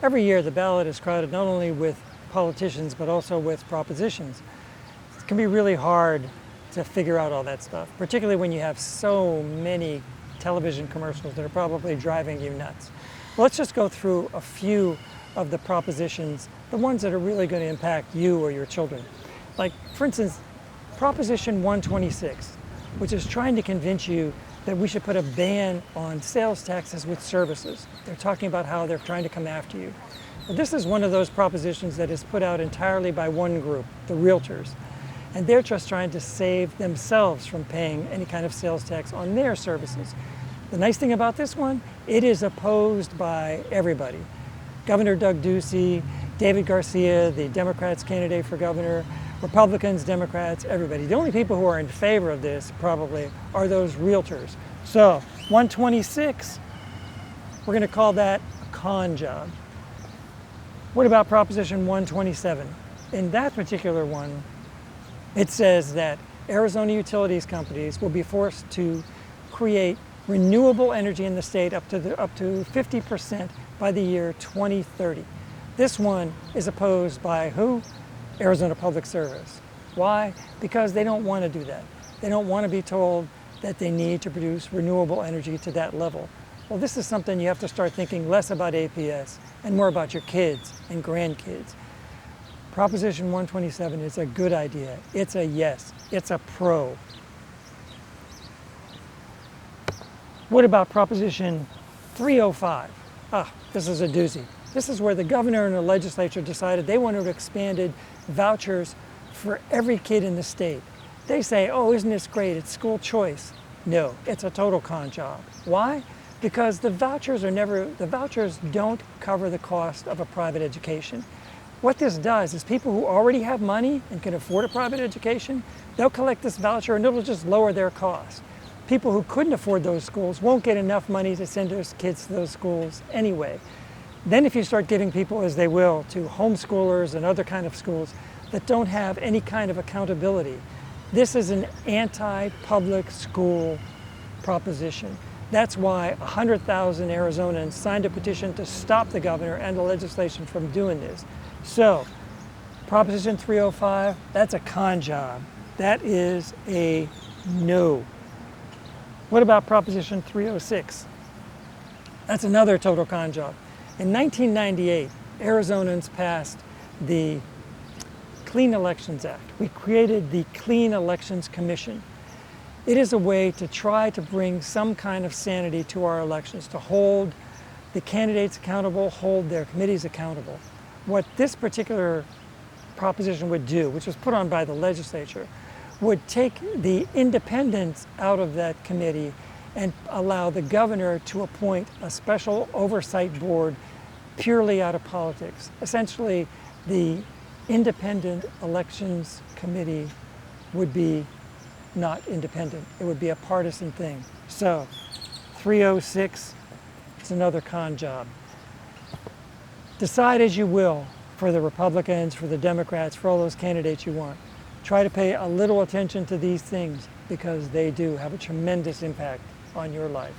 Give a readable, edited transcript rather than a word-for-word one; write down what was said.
Every year the ballot is crowded not only with politicians but also with propositions. It can be really hard to figure out all that stuff, particularly when you have so many television commercials that are probably driving you nuts. Well, let's just go through a few of the propositions, the ones that are really going to impact you or your children. Like, for instance, Proposition 126, which is trying to convince you that we should put a ban on sales taxes with services. They're talking about how they're trying to come after you. Well, this is one of those propositions that is put out entirely by one group, the realtors. And they're just trying to save themselves from paying any kind of sales tax on their services. The nice thing about this one, it is opposed by everybody. Governor Doug Ducey, David Garcia, the Democrats' candidate for governor, Republicans, Democrats, everybody. The only people who are in favor of this probably are those realtors. So 126, we're going to call that a con job. What about Proposition 127? In that particular one, it says that Arizona utilities companies will be forced to create renewable energy in the state up to 50% by the year 2030. This one is opposed by who? Arizona Public Service. Why? Because they don't want to do that. They don't want to be told that they need to produce renewable energy to that level. Well, this is something you have to start thinking less about APS and more about your kids and grandkids. Proposition 127 is a good idea. It's a yes. It's a pro. What about Proposition 305? This is a doozy. This is where the governor and the legislature decided they wanted expanded vouchers for every kid in the state. They say, oh, isn't this great? It's school choice. No, it's a total con job. Why? Because the vouchers don't cover the cost of a private education. What this does is people who already have money and can afford a private education, they'll collect this voucher and it'll just lower their cost. People who couldn't afford those schools won't get enough money to send their kids to those schools anyway. Then if you start giving people, as they will, to homeschoolers and other kind of schools that don't have any kind of accountability, this is an anti-public school proposition. That's why 100,000 Arizonans signed a petition to stop the governor and the legislation from doing this. So, Proposition 305, that's a con job. That is a no. What about Proposition 306? That's another total con job. In 1998, Arizonans passed the Clean Elections Act. We created the Clean Elections Commission. It is a way to try to bring some kind of sanity to our elections, to hold the candidates accountable, hold their committees accountable. What this particular proposition would do, which was put on by the legislature, would take the independence out of that committee and allow the governor to appoint a special oversight board purely out of politics. Essentially, the independent elections committee would be not independent. It would be a partisan thing. So, 306 is another con job. Decide as you will for the Republicans, for the Democrats, for all those candidates you want. Try to pay a little attention to these things because they do have a tremendous impact on your life.